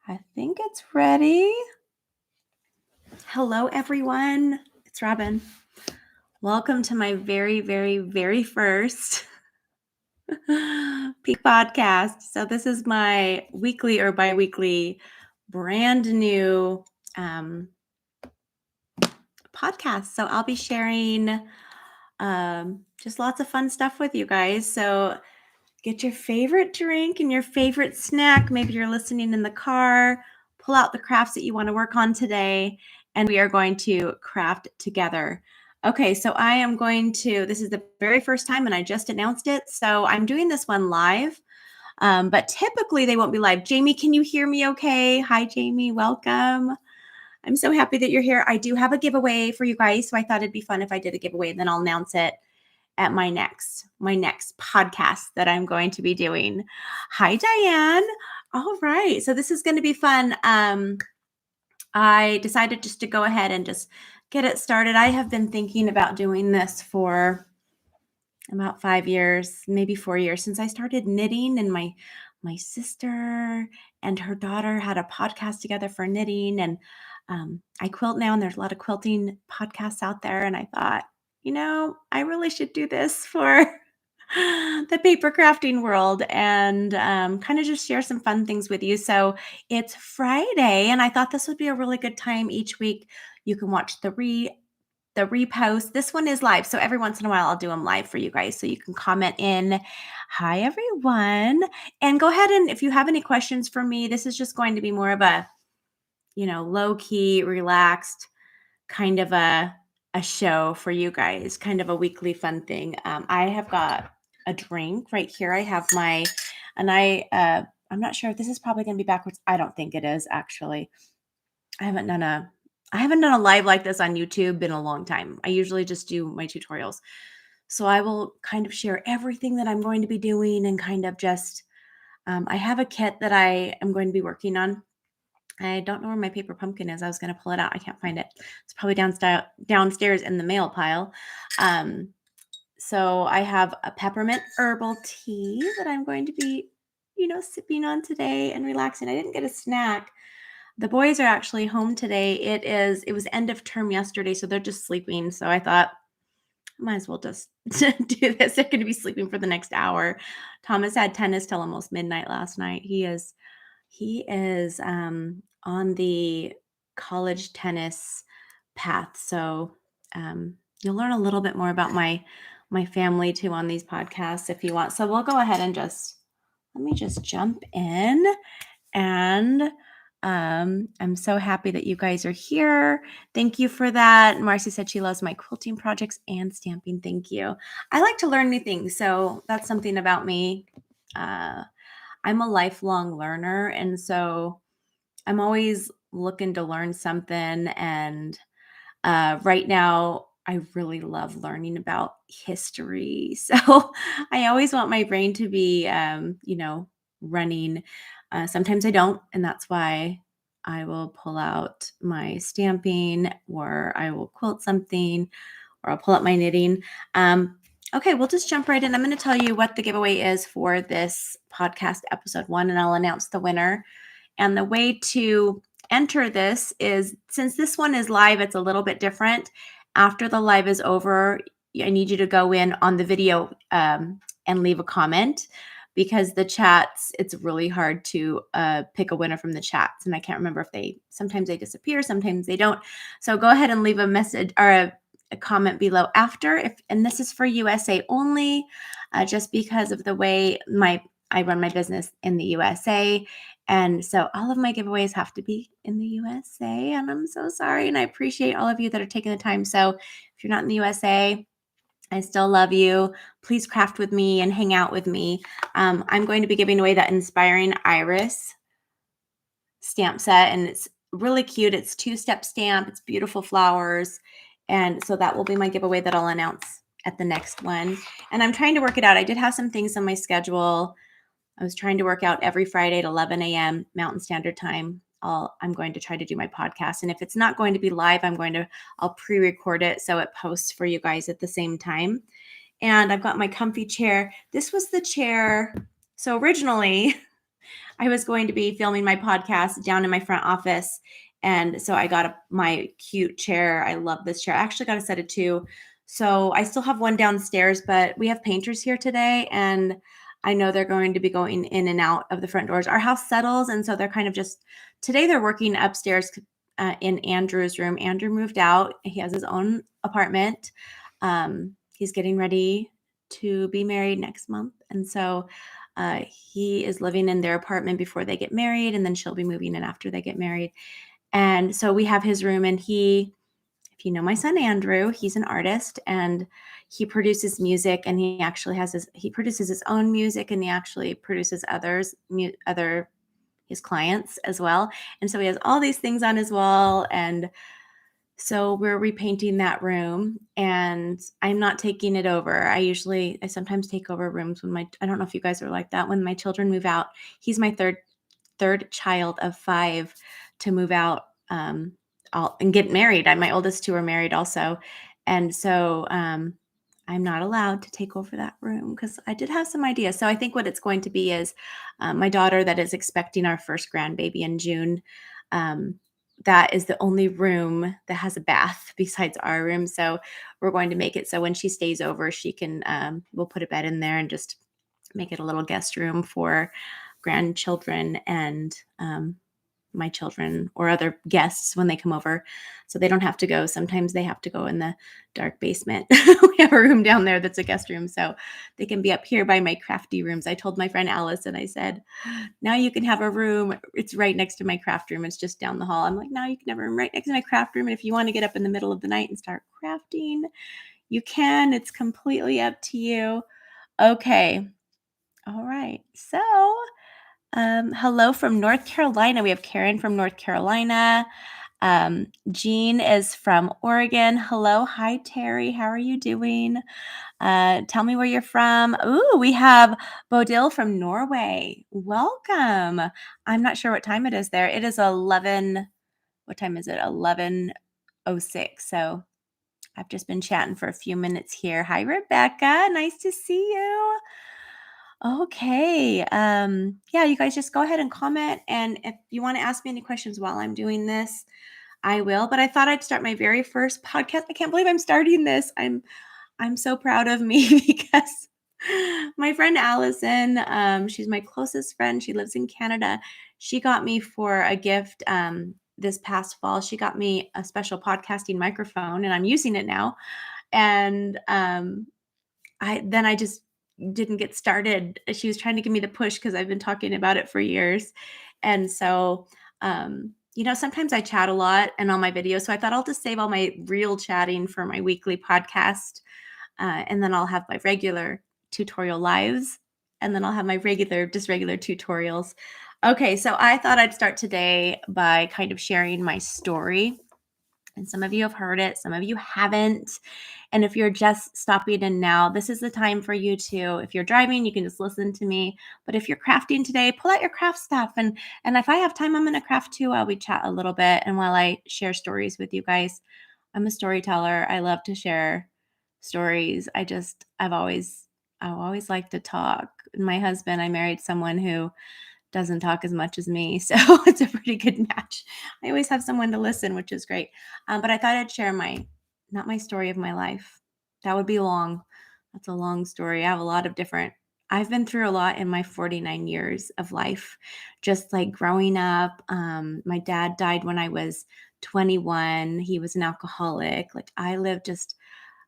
I think it's ready. Hello, everyone. It's Robyn. Welcome to my very, very, very first Peak podcast. So this is my weekly or bi-weekly brand new podcast. So I'll be sharing just lots of fun stuff with you guys. So get your favorite drink and your favorite snack. Maybe you're listening in the car. Pull out the crafts that you want to work on today, and we are going to craft together. Okay, so this is the very first time, and I just announced it. So I'm doing this one live, but typically they won't be live. Jamie, can you hear me okay? Hi, Jamie. Welcome. I'm so happy that you're here. I do have a giveaway for you guys, so I thought it'd be fun if I did a giveaway, and then I'll announce it at my next podcast that I'm going to be doing. Hi, Diane. All right. So this is going to be fun. I decided just to go ahead and just get it started. I have been thinking about doing this for about 5 years, maybe 4 years since I started knitting, and my sister and her daughter had a podcast together for knitting, and I quilt now, and there's a lot of quilting podcasts out there, and I thought, I really should do this for the paper crafting world and kind of just share some fun things with you. So it's Friday, and I thought this would be a really good time each week. You can watch the repost. This one is live, so every once in a while I'll do them live for you guys, so you can comment in. Hi, everyone, and go ahead, and if you have any questions for me, this is just going to be more of a low key, relaxed kind of a show for you guys, kind of a weekly fun thing. I have got a drink right here. I have I'm not sure if this is probably going to be backwards. I don't think it is, actually. I haven't done a live like this on YouTube in a long time. I usually just do my tutorials. So I will kind of share everything that I'm going to be doing, and kind of just I have a kit that I am going to be working on. I don't know where my paper pumpkin is. I was going to pull it out. I can't find it. It's probably downstairs in the mail pile. So I have a peppermint herbal tea that I'm going to be, sipping on today and relaxing. I didn't get a snack. The boys are actually home today. It was end of term yesterday, so they're just sleeping. So I thought, might as well just do this. They're going to be sleeping for the next hour. Thomas had tennis till almost midnight last night. He is on the college tennis path. So you'll learn a little bit more about my family too on these podcasts if you want. So we'll go ahead and let me just jump in. And I'm so happy that you guys are here. Thank you for that. Marcy said she loves my quilting projects and stamping. Thank you. I like to learn new things. So that's something about me. I'm a lifelong learner, and so I'm always looking to learn something. And right now, I really love learning about history. So I always want my brain to be, running. Sometimes I don't, and that's why I will pull out my stamping, or I will quilt something, or I'll pull up my knitting. Okay, we'll just jump right in. I'm going to tell you what the giveaway is for this podcast, episode 1, and I'll announce the winner. And the way to enter this is, since this one is live, it's a little bit different. After the live is over, I need you to go in on the video and leave a comment, because the chats, it's really hard to pick a winner from the chats. And I can't remember if sometimes they disappear, sometimes they don't. So go ahead and leave a message or a comment below after. And this is for USA only, just because of the way I run my business in the USA. And so all of my giveaways have to be in the USA, and I'm so sorry. And I appreciate all of you that are taking the time. So if you're not in the USA, I still love you. Please craft with me and hang out with me. I'm going to be giving away that Inspiring Iris stamp set, and it's really cute. It's 2-step stamp. It's beautiful flowers. And so that will be my giveaway that I'll announce at the next one. And I'm trying to work it out. I did have some things on my schedule. I was trying to work out every Friday at 11 a.m. Mountain Standard Time. I'm going to try to do my podcast. And if it's not going to be live, I'll pre-record it so it posts for you guys at the same time. And I've got my comfy chair. This was the chair. So originally I was going to be filming my podcast down in my front office. And so I got my cute chair. I love this chair. I actually got a set of two. So I still have one downstairs, but we have painters here today. And I know they're going to be going in and out of the front doors. Our house settles. And so they're kind of just, today they're working upstairs in Andrew's room. Andrew moved out. He has his own apartment. He's getting ready to be married next month. And so he is living in their apartment before they get married, and then she'll be moving in after they get married. And so we have his room, and if you know my son Andrew, he's an artist and he produces music, and he produces his own music, and he actually produces other his clients as well. And so he has all these things on his wall, and so we're repainting that room, and I'm not taking it over. I sometimes take over rooms I don't know if you guys are like that. When my children move out, he's my third child of 5 to move out, and get married. My oldest 2 are married also. And so, I'm not allowed to take over that room because I did have some ideas. So I think what it's going to be is, my daughter that is expecting our first grandbaby in June, that is the only room that has a bath besides our room. So we're going to make it so when she stays over, she can, we'll put a bed in there and just make it a little guest room for grandchildren and my children or other guests when they come over. So they don't have to go. Sometimes they have to go in the dark basement. We have a room down there that's a guest room. So they can be up here by my crafty rooms. I told my friend Alice, and I said, now you can have a room. It's right next to my craft room. It's just down the hall. I'm like, now you can have a room right next to my craft room. And if you want to get up in the middle of the night and start crafting, you can. It's completely up to you. Okay. All right. So, hello from North Carolina. We have Karen from North Carolina. Jean is from Oregon. Hello. Hi, Terry. How are you doing? Tell me where you're from. Ooh, we have Bodil from Norway. Welcome. I'm not sure what time it is there. It is 11. What time is it? 11:06. So I've just been chatting for a few minutes here. Hi, Rebecca. Nice to see you. Okay. Yeah, you guys just go ahead and comment. And if you want to ask me any questions while I'm doing this, I will. But I thought I'd start my very first podcast. I can't believe I'm starting this. I'm so proud of me because my friend Allison, she's my closest friend. She lives in Canada. She got me for a gift this past fall. She got me a special podcasting microphone, and I'm using it now. And I just didn't get started. She was trying to give me the push because I've been talking about it for years. And so, sometimes I chat a lot and on my videos. So I thought I'll just save all my real chatting for my weekly podcast. And then I'll have my regular tutorial lives. And then I'll have my regular tutorials. Okay, so I thought I'd start today by kind of sharing my story. And some of you have heard it, some of you haven't. And if you're just stopping in now, this is the time for you to, if you're driving, you can just listen to me. But if you're crafting today, pull out your craft stuff. And if I have time, I'm going to craft too while we chat a little bit and while I share stories with you guys. I'm a storyteller. I love to share stories. I've always liked to talk. My husband, I married someone who doesn't talk as much as me. So it's a pretty good match. I always have someone to listen, which is great. But I thought I'd share not my story of my life. That would be long. That's a long story. I've been through a lot in my 49 years of life, just like growing up. My dad died when I was 21. He was an alcoholic. Like I lived just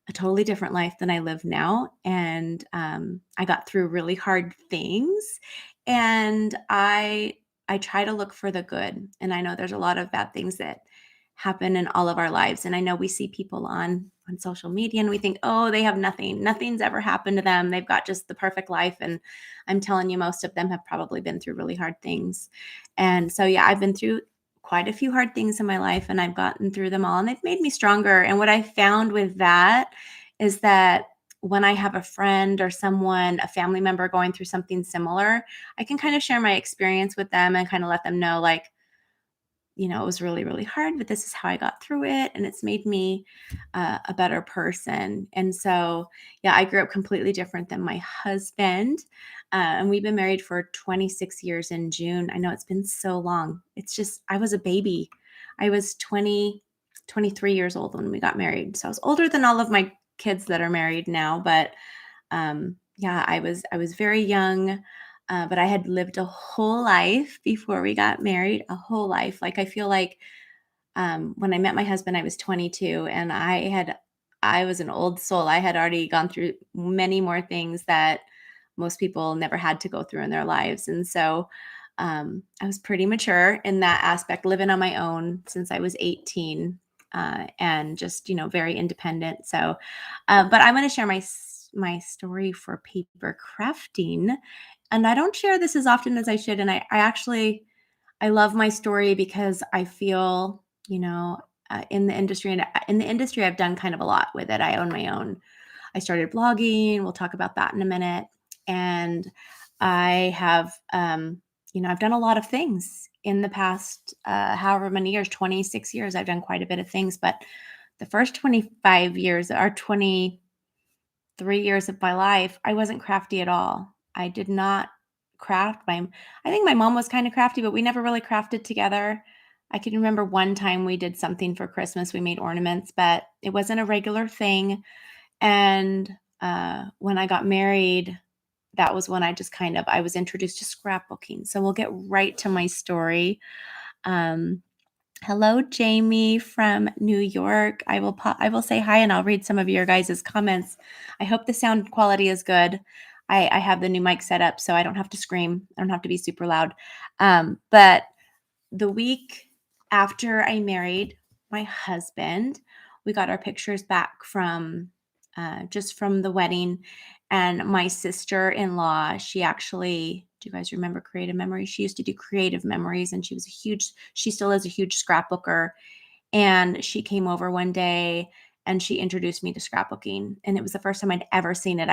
a totally different life than I live now. And I got through really hard things. And I try to look for the good. And I know there's a lot of bad things that happen in all of our lives. And I know we see people on social media and we think, oh, they have nothing. Nothing's ever happened to them. They've got just the perfect life. And I'm telling you, most of them have probably been through really hard things. And so, yeah, I've been through quite a few hard things in my life, and I've gotten through them all, and they've made me stronger. And what I found with that is that when I have a friend or someone, a family member going through something similar, I can kind of share my experience with them and kind of let them know, like, it was really, really hard, but this is how I got through it. And it's made me a better person. And so, yeah, I grew up completely different than my husband. And we've been married for 26 years in June. I know it's been so long. It's just, I was a baby. I was 23 years old when we got married. So I was older than all of my kids that are married now. But yeah, I was very young. But I had lived a whole life before we got married, a whole life. Like I feel like when I met my husband, I was 22, and I was an old soul. I had already gone through many more things that most people never had to go through in their lives, and so I was pretty mature in that aspect, living on my own since I was 18, and just very independent. So, but I'm going to share my story for paper crafting, and I don't share this as often as I should, and I actually I love my story because I feel, in the industry, and in the industry, I've done kind of a lot with it. I own my own. I started blogging. We'll talk about that in a minute. And I have, I've done a lot of things in the past, however many years, 26 years, I've done quite a bit of things. But the first 25 years or 3 years of my life, I wasn't crafty at all. I did not craft. I think my mom was kind of crafty, but we never really crafted together. I can remember one time we did something for Christmas. We made ornaments, but it wasn't a regular thing. And when I got married, that was when I was introduced to scrapbooking. So we'll get right to my story. Um, Hello, Jamie from New York. I will say hi and I'll read some of your guys' comments. I hope the sound quality is good. I have the new mic set up so I don't have to scream. I don't have to be super loud. But the week after I married my husband, we got our pictures back from just from the wedding. And my sister in law, she actually, do you guys remember Creative Memories? She used to do Creative Memories and she still is a huge scrapbooker. And she came over one day and she introduced me to scrapbooking. And it was the first time I'd ever seen it.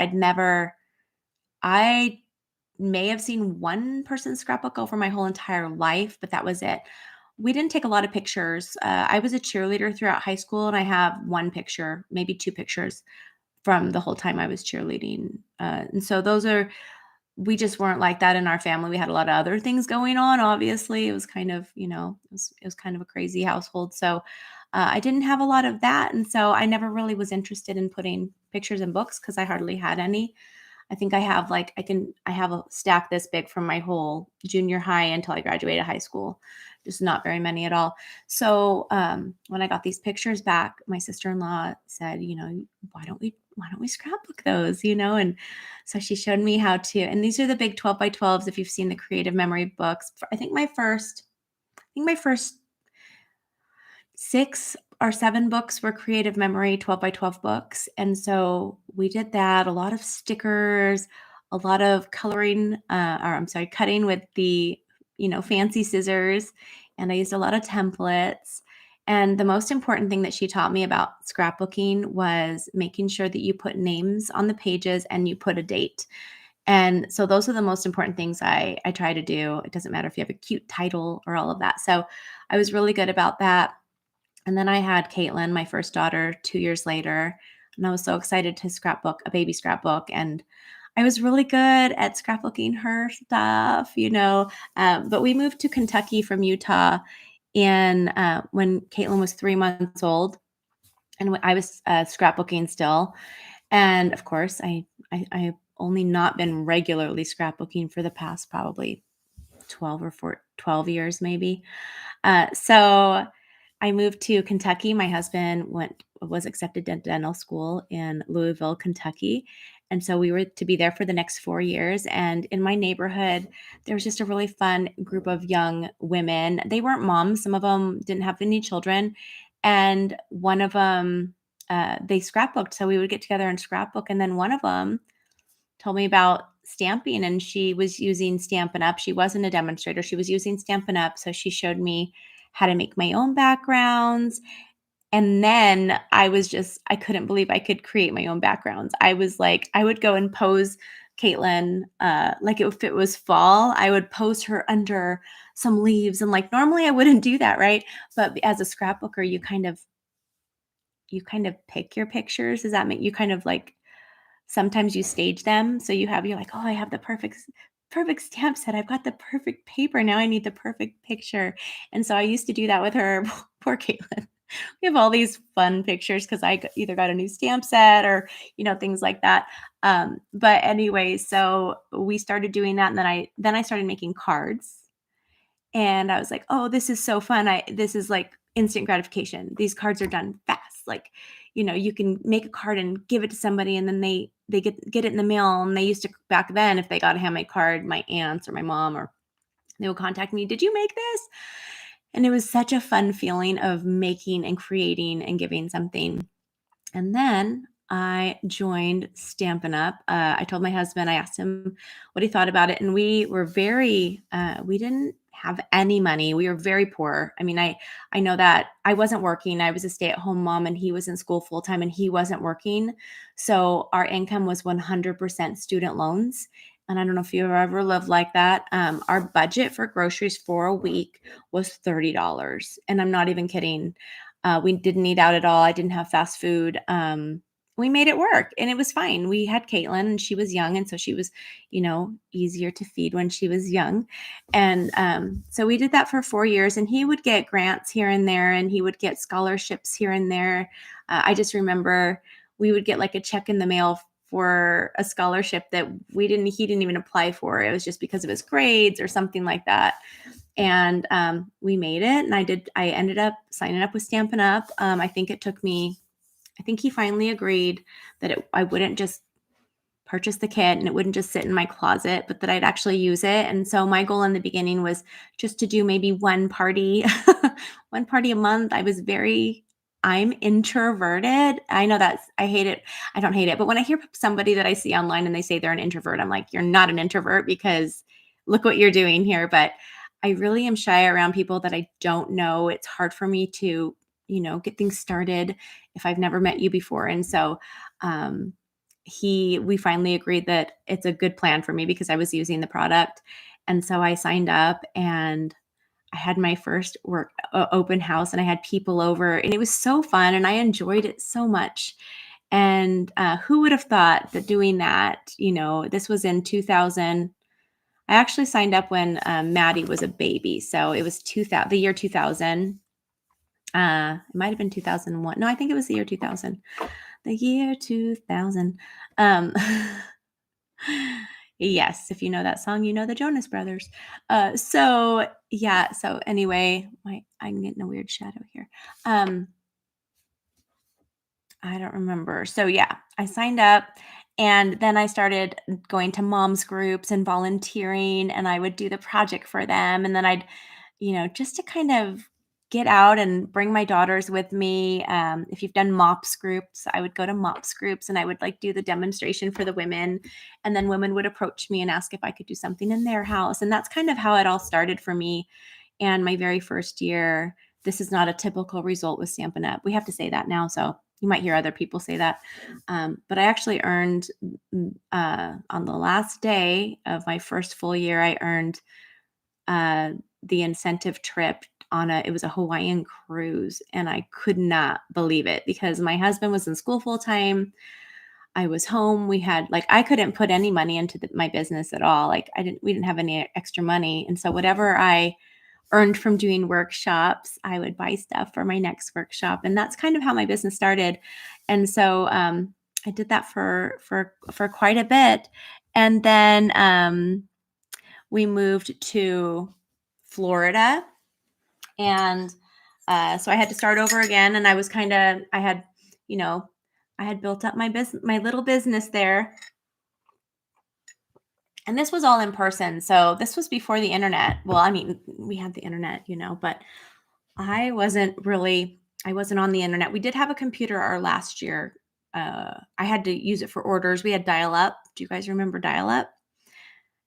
I may have seen one person's scrapbook over my whole entire life, but that was it. We didn't take a lot of pictures. I was a cheerleader throughout high school, and I have one picture, maybe two pictures from the whole time I was cheerleading. And so we just weren't like that in our family. We had a lot of other things going on. Obviously, it was kind of, it was kind of a crazy household. So I didn't have a lot of that. And so I never really was interested in putting pictures in books because I hardly had any. I think I have I have a stack this big from my whole junior high until I graduated high school. Just not very many at all. So when I got these pictures back, my sister-in-law said, why don't we scrapbook those, And so she showed me how to, and these are the big 12 by 12s. If you've seen the creative memory books, I think my first 6 or 7 books were creative memory 12 by 12 books, and so we did that, a lot of stickers, a lot of cutting with the, fancy scissors, and I used a lot of templates, and the most important thing that she taught me about scrapbooking was making sure that you put names on the pages and you put a date, and so those are the most important things I try to do. It doesn't matter if you have a cute title or all of that, so I was really good about that. And then I had Caitlin, my first daughter, 2 years later, and I was so excited to scrapbook a baby scrapbook, and I was really good at scrapbooking her stuff, but we moved to Kentucky from Utah when Caitlin was 3 months old, and I was scrapbooking still. And of course, I've only not been regularly scrapbooking for the past probably 12 years, maybe. So I moved to Kentucky. My husband was accepted to dental school in Louisville, Kentucky. And so we were to be there for the next 4 years. And in my neighborhood, there was just a really fun group of young women. They weren't moms. Some of them didn't have any children. And one of them, they scrapbooked. So we would get together and scrapbook. And then one of them told me about stamping, and she was using Stampin' Up. She wasn't a demonstrator. She was using Stampin' Up. So she showed me how to make my own backgrounds. And then I couldn't believe I could create my own backgrounds. I was like, I would go and pose Caitlin, like if it was fall, I would pose her under some leaves. And like normally I wouldn't do that, right? But as a scrapbooker, you kind of pick your pictures. Does that make you kind of like sometimes you stage them? So you're like, oh, I have the perfect stamp set. I've got the perfect paper. Now I need the perfect picture. And so I used to do that with her. Poor Caitlin. We have all these fun pictures because either got a new stamp set or, things like that. But anyway, so we started doing that. And then I started making cards. And I was like, "Oh, this is so fun. This is like instant gratification. These cards are done fast. Like, you can make a card and give it to somebody and then they get it in the mail." And they used to back then, if they got a handmade card, my aunts or my mom or they would contact me, "Did you make this?" And it was such a fun feeling of making and creating and giving something. And then I joined Stampin' Up. I told my husband, I asked him what he thought about it. And we didn't have any money. We were very poor. I mean, I know that I wasn't working. I was a stay-at-home mom and he was in school full-time and he wasn't working. So our income was 100% student loans. And I don't know if you've ever lived like that. Our budget for groceries for a week was $30. And I'm not even kidding. We didn't eat out at all. I didn't have fast food. We made it work and it was fine. We had Caitlin and she was young. And so she was, easier to feed when she was young. And so we did that for 4 years and he would get grants here and there and he would get scholarships here and there. I just remember we would get like a check in the mail for a scholarship that he didn't even apply for. It was just because of his grades or something like that. And we made it. And I ended up signing up with Stampin' Up. I think he finally agreed that I wouldn't just purchase the kit and it wouldn't just sit in my closet, but that I'd actually use it. And so my goal in the beginning was just to do maybe one party, one party a month. I'm introverted. I know I hate it. I don't hate it. But when I hear somebody that I see online and they say they're an introvert, I'm like, you're not an introvert because look what you're doing here. But I really am shy around people that I don't know. It's hard for me to, get things started if I've never met you before. And so, we finally agreed that it's a good plan for me because I was using the product. And so I signed up and I had my first open house and I had people over and it was so fun and I enjoyed it so much. And who would have thought that doing that, this was in 2000. I actually signed up when Maddie was a baby. So it was the year 2000. It might have been 2001. No, I think it was the year 2000. The year 2000. Um, yes, if you know that song, you know the Jonas Brothers. So yeah. So anyway, I'm getting a weird shadow here. I don't remember. So yeah, I signed up and then I started going to moms groups and volunteering and I would do the project for them. And then I'd, just to kind of get out and bring my daughters with me. If you've done MOPS groups, I would go to MOPS groups and I would like do the demonstration for the women. And then women would approach me and ask if I could do something in their house. And that's kind of how it all started for me. And my very first year, this is not a typical result with Stampin' Up. We have to say that now. So you might hear other people say that. But I actually earned, on the last day of my first full year, I earned the incentive trip it was a Hawaiian cruise. And I could not believe it because my husband was in school full time. I was home. I couldn't put any money into my business at all. We didn't have any extra money. And so whatever I earned from doing workshops, I would buy stuff for my next workshop. And that's kind of how my business started. And so I did that for quite a bit. And then we moved to Florida. And so I had to start over again. And I had built up my little business there. And this was all in person. So this was before the internet. Well, I mean, we had the internet, but I wasn't on the internet. We did have a computer our last year. I had to use it for orders. We had dial-up. Do you guys remember dial-up?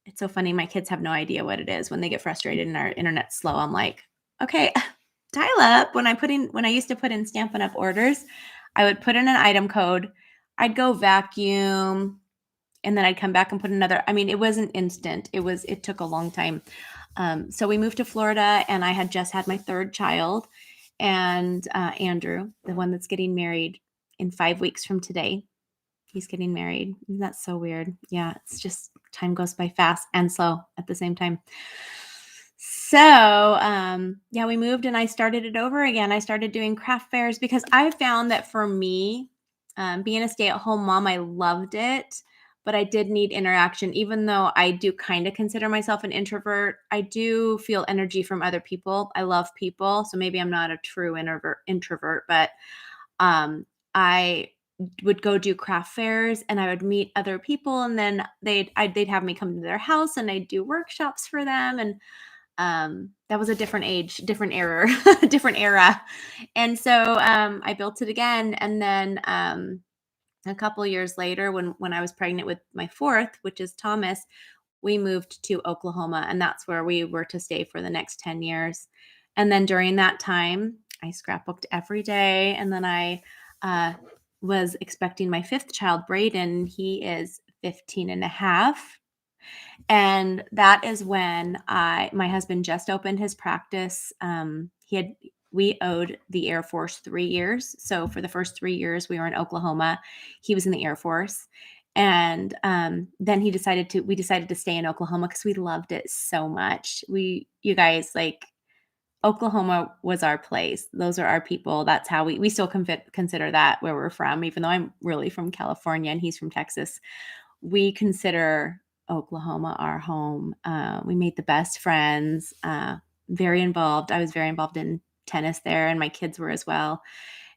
It's so funny. My kids have no idea what it is when they get frustrated and our internet's slow. I'm like, okay, dial-up. When I used to put in Stampin' Up orders, I would put in an item code. I'd go vacuum, and then I'd come back and put another. I mean, it wasn't instant. It took a long time. So we moved to Florida, and I had just had my third child, and Andrew, the one that's getting married in 5 weeks from today. He's getting married. Isn't that so weird? Yeah, it's just time goes by fast and slow at the same time. So, yeah, we moved and I started it over again. I started doing craft fairs because I found that for me, being a stay-at-home mom, I loved it, but I did need interaction. Even though I do kind of consider myself an introvert, I do feel energy from other people. I love people, so maybe I'm not a true introvert, but I would go do craft fairs and I would meet other people, and then they'd have me come to their house and I'd do workshops for them. And that was a different age, different era, different era. And so I built it again, and then a couple years later, when I was pregnant with my fourth, which is Thomas, we moved to Oklahoma, and that's where we were to stay for the next 10 years. And then during that time, I scrapbooked every day. And then I uh, was expecting my fifth child, Braden. He is 15 and a half. And that is when my husband just opened his practice. We owed the Air Force 3 years. So for the first 3 years, we were in Oklahoma. He was in the Air Force. And then we decided to stay in Oklahoma because we loved it so much. You guys, like, Oklahoma was our place. Those are our people. That's how we still consider that where we're from, even though I'm really from California and he's from Texas. We consider Oklahoma our home. We made the best friends, very involved. I was very involved in tennis there, and my kids were as well.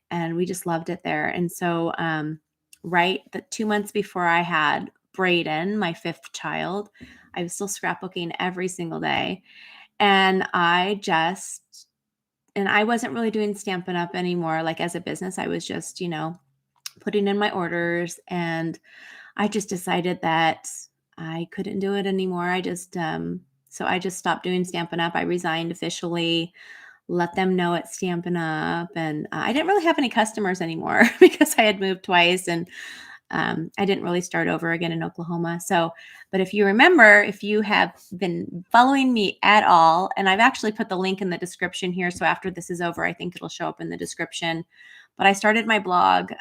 And we just loved it there. And so, right, the 2 months before I had Braden, my fifth child, I was still scrapbooking every single day. And I wasn't really doing Stampin' Up anymore. Like, as a business, I was just, putting in my orders, and I just decided that I couldn't do it anymore. So I just stopped doing Stampin' Up. I resigned officially, let them know at Stampin' Up, and I didn't really have any customers anymore because I had moved twice, and I didn't really start over again in Oklahoma. So, but if you remember, if you have been following me at all, and I've actually put the link in the description here. So after this is over, I think it'll show up in the description. But I started my blog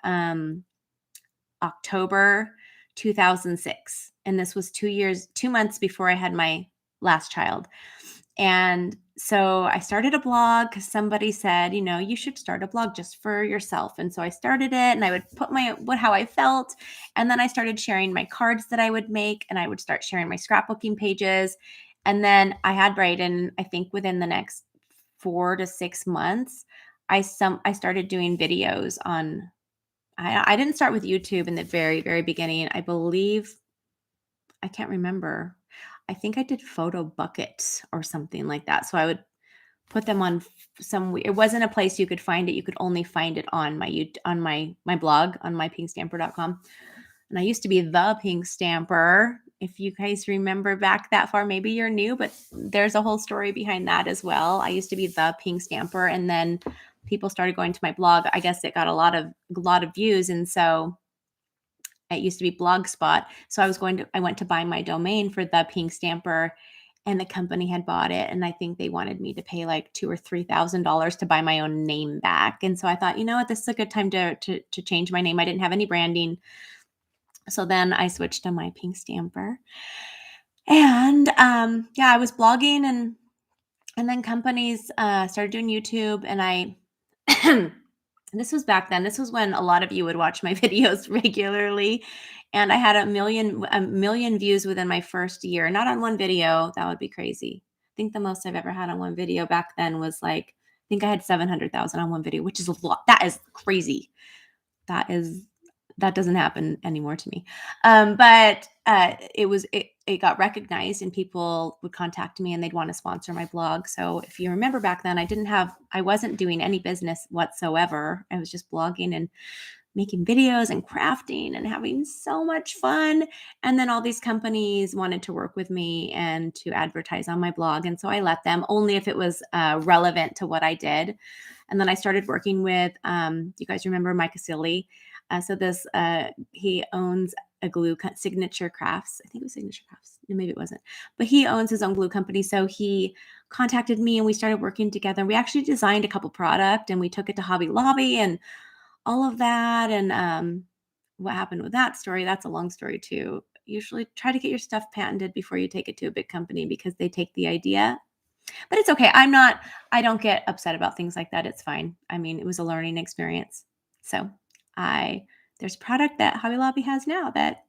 October 2006. And this was 2 months before I had my last child. And so I started a blog because somebody said, you should start a blog just for yourself. And so I started it, and I would put how I felt. And then I started sharing my cards that I would make, and I would start sharing my scrapbooking pages. And then I had Braden, I think within the next 4 to 6 months, I started doing videos on. I didn't start with YouTube in the very, very beginning. I believe, I can't remember. I think I did Photo Bucket or something like that. So I would put them on it wasn't a place you could find it. You could only find it on my blog on mypinkstamper.com. And I used to be the Pink Stamper. If you guys remember back that far, maybe you're new, but there's a whole story behind that as well. I used to be the Pink Stamper, and then people started going to my blog. I guess it got a lot of views, and so it used to be Blogspot. So I went to buy my domain for the Pink Stamper, and the company had bought it, and I think they wanted me to pay like $2,000 or $3,000 to buy my own name back. And so I thought, you know what, this is a good time to change my name. I didn't have any branding. So then I switched to My Pink Stamper. And yeah, I was blogging, and then companies started doing YouTube, and I this was back then. This was when a lot of you would watch my videos regularly, and I had a million views within my first year. Not on one video. That would be crazy. I think the most I've ever had on one video back then was like, I think I had 700,000 on one video, which is a lot. That is crazy. That doesn't happen anymore to me. But it got recognized, and people would contact me and they'd want to sponsor my blog. So if you remember back then, I wasn't doing any business whatsoever. I was just blogging and making videos and crafting and having so much fun. And then all these companies wanted to work with me and to advertise on my blog. And so I let them, only if it was relevant to what I did. And then I started working with, you guys remember Micah Silly? So this he owns a Signature Crafts. I think it was Signature Crafts. No, maybe it wasn't. But he owns his own glue company. So he contacted me and we started working together. We actually designed a couple product and we took it to Hobby Lobby and all of that. And what happened with that story? That's a long story too. Usually try to get your stuff patented before you take it to a big company because they take the idea. But it's okay. I don't get upset about things like that. It's fine. I mean, it was a learning experience. So I, there's product that Hobby Lobby has now that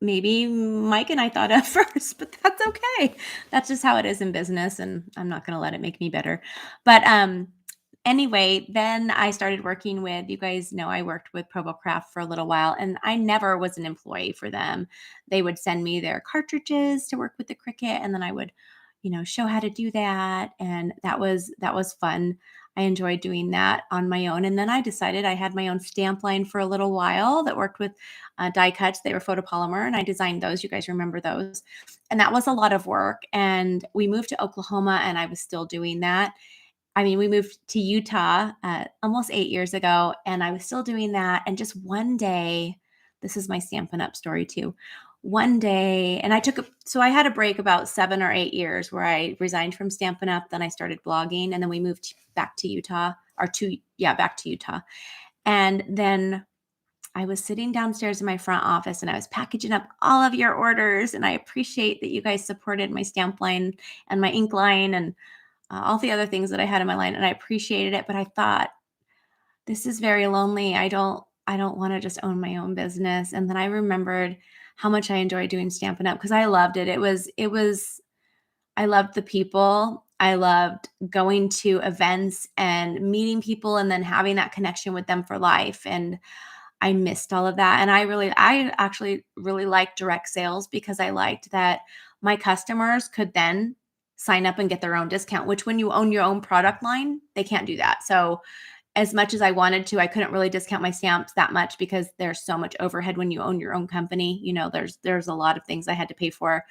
maybe Mike and I thought of first, but that's okay. That's just how it is in business, and I'm not going to let it make me better. But anyway, then I started working with, you guys know I worked with Provo Craft for a little while, and I never was an employee for them. They would send me their cartridges to work with the Cricut, and then I would, show how to do that, and that was fun. I enjoyed doing that on my own. And then I decided I had my own stamp line for a little while that worked with die cuts. They were photopolymer, and I designed those. You guys remember those? And that was a lot of work. And we moved to Oklahoma, and I was still doing that. I mean, we moved to Utah almost 8 years ago, and I was still doing that. And just one day, this is my Stampin' Up! Story too. One day, and so I had a break about 7 or 8 years where I resigned from Stampin' Up! Then I started blogging, and then we moved back to Utah, back to Utah. And then I was sitting downstairs in my front office and I was packaging up all of your orders. And I appreciate that you guys supported my stamp line and my ink line and all the other things that I had in my line. And I appreciated it. But I thought, this is very lonely. I don't want to just own my own business. And then I remembered how much I enjoyed doing Stampin' Up! Because I loved it. I loved the people. I loved going to events and meeting people and then having that connection with them for life. And I missed all of that. And I actually really liked direct sales because I liked that my customers could then sign up and get their own discount, which when you own your own product line, they can't do that. So as much as I wanted to, I couldn't really discount my stamps that much because there's so much overhead when you own your own company. There's a lot of things I had to pay for.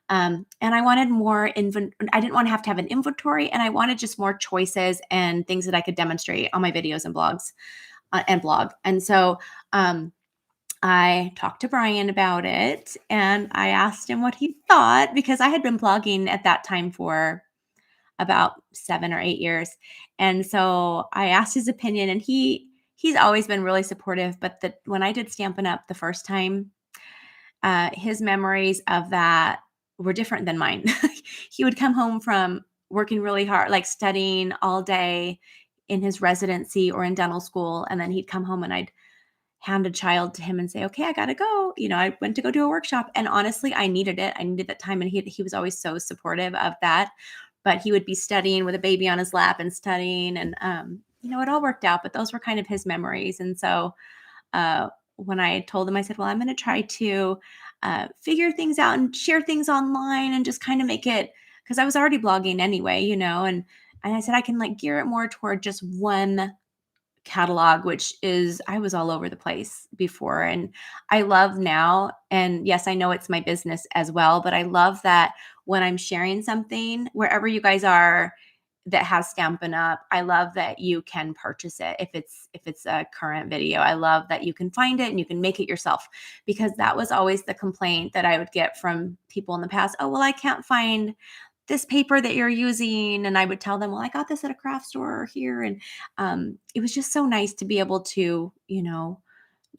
And I wanted more I didn't want to have an inventory, and I wanted just more choices and things that I could demonstrate on my videos and blogs and blog. And so I talked to Brian about it and I asked him what he thought because I had been blogging at that time for about 7 or 8 years. And so I asked his opinion, and he's always been really supportive. But when I did Stampin' Up! The first time, his memories of that were different than mine. He would come home from working really hard, like studying all day in his residency or in dental school. And then he'd come home and I'd hand a child to him and say, okay, I got to go. I went to go do a workshop. And honestly, I needed it. I needed that time. And he was always so supportive of that. But he would be studying with a baby on his lap and studying. And, it all worked out. But those were kind of his memories. And so when I told him, I said, well, I'm going to try to figure things out and share things online and just kind of make it, because I was already blogging anyway, and I said, I can gear it more toward just one catalog, which is, I was all over the place before. And I love now, and yes, I know it's my business as well, but I love that when I'm sharing something, wherever you guys are that has Stampin' Up, I love that you can purchase it. If it's a current video, I love that you can find it and you can make it yourself, because that was always the complaint that I would get from people in the past. Oh, well, I can't find this paper that you're using. And I would tell them, well, I got this at a craft store here. And it was just so nice to be able to,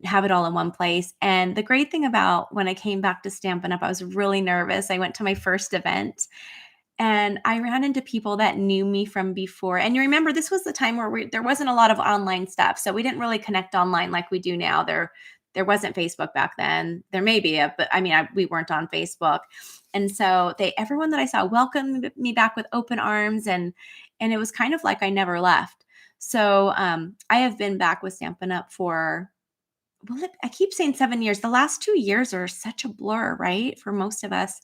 have it all in one place. And the great thing about when I came back to Stampin' Up, I was really nervous. I went to my first event and I ran into people that knew me from before. And you remember, this was the time where there wasn't a lot of online stuff. So we didn't really connect online like we do now. There wasn't Facebook back then. There may be, but I mean, we weren't on Facebook. And so everyone that I saw welcomed me back with open arms, and it was kind of like I never left. So I have been back with Stampin' Up! For, well, I keep saying 7 years. The last 2 years are such a blur, right? For most of us.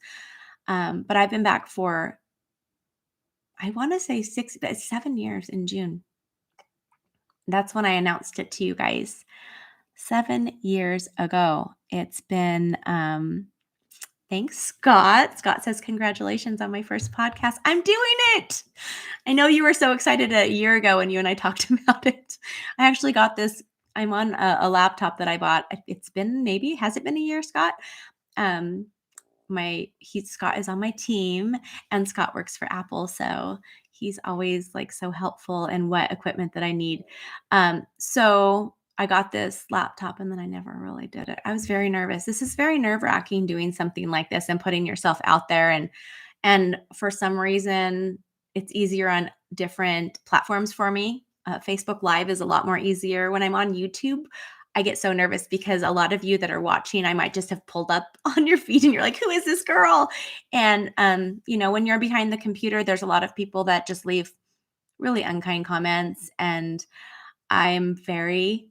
But I've been back for, I want to say 7 years in June. That's when I announced it to you guys. 7 years ago. It's been, thanks, Scott. Scott says, congratulations on my first podcast. I'm doing it. I know you were so excited a year ago when you and I talked about it. I actually got this I'm on a laptop that I bought. It's been has it been a year, Scott? Um, Scott is on my team, and Scott works for Apple, so he's always like so helpful in what equipment that I need. So I got this laptop and then I never really did it. I was very nervous. This is very nerve-wracking doing something like this and putting yourself out there, and for some reason it's easier on different platforms for me. Facebook Live is a lot more easier. When I'm on YouTube, I get so nervous because a lot of you that are watching, I might just have pulled up on your feed and you're like, who is this girl? And, when you're behind the computer, there's a lot of people that just leave really unkind comments. And I'm very,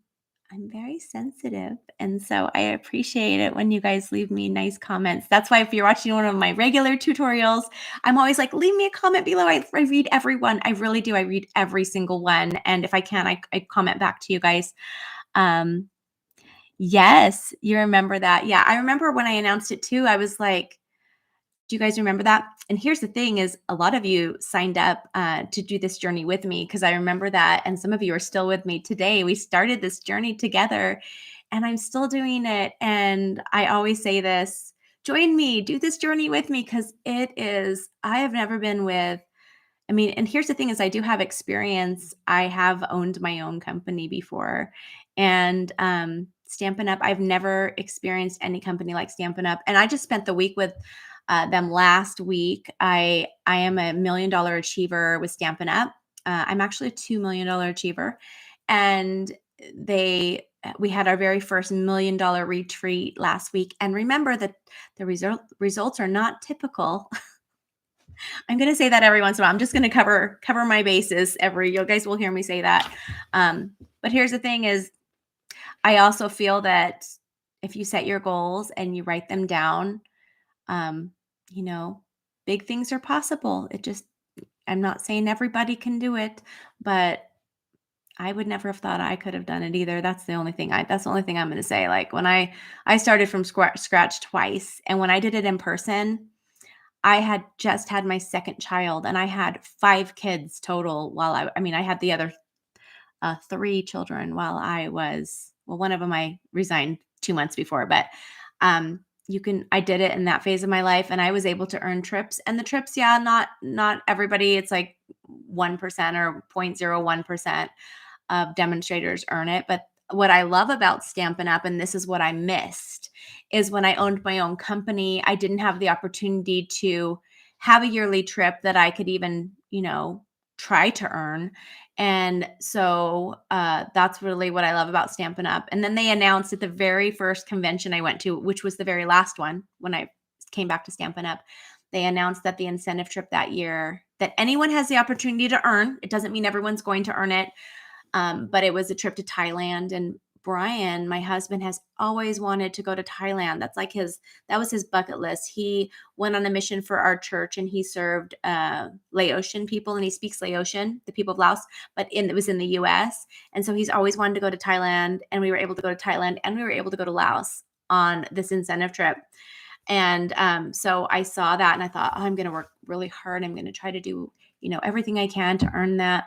I'm very sensitive. And so I appreciate it when you guys leave me nice comments. That's why if you're watching one of my regular tutorials, I'm always like, leave me a comment below. I read everyone. I really do. I read every single one. And if I can, I comment back to you guys. Um, Yes, you remember that. Yeah, I remember when I announced it too, I was like, do you guys remember that? And here's the thing is a lot of you signed up to do this journey with me because I remember that. And some of you are still with me today. We started this journey together and I'm still doing it. And I always say this, join me, do this journey with me because I have never been with and here's the thing is I do have experience. I have owned my own company before. And Stampin' Up, I've never experienced any company like Stampin' Up. And I just spent the week with them last week. I am a $1 million achiever with Stampin' Up. I'm actually a $2 million achiever. And we had our very first $1 million retreat last week. And remember that the results are not typical. I'm going to say that every once in a while. I'm just going to cover my bases you guys will hear me say that. But here's the thing is I also feel that if you set your goals and you write them down, um, you know, big things are possible. I'm not saying everybody can do it, but I would never have thought I could have done it either. That's the only thing I'm going to say. Like when I started from scratch twice, and when I did it in person, I had just had my second child and I had 5 kids total I had the other 3 children while one of them I resigned 2 months before, but I did it in that phase of my life and I was able to earn trips, and the trips, yeah, not everybody, it's like 1% or 0.01% of demonstrators earn it. But what I love about Stampin' Up, and this is what I missed, is when I owned my own company, I didn't have the opportunity to have a yearly trip that I could even, try to earn. And so that's really what I love about Stampin' Up. And then they announced at the very first convention I went to, which was the very last one when I came back to Stampin' Up, they announced that the incentive trip that year that anyone has the opportunity to earn. It doesn't mean everyone's going to earn it. But it was a trip to Thailand, and Brian, my husband, has always wanted to go to Thailand. That was his bucket list. He went on a mission for our church and he served Laotian people, and he speaks Laotian, the people of Laos, but it was in the US. And so he's always wanted to go to Thailand, and we were able to go to Thailand and we were able to go to Laos on this incentive trip. And so I saw that and I thought, oh, I'm going to work really hard. I'm going to try to do, everything I can to earn that.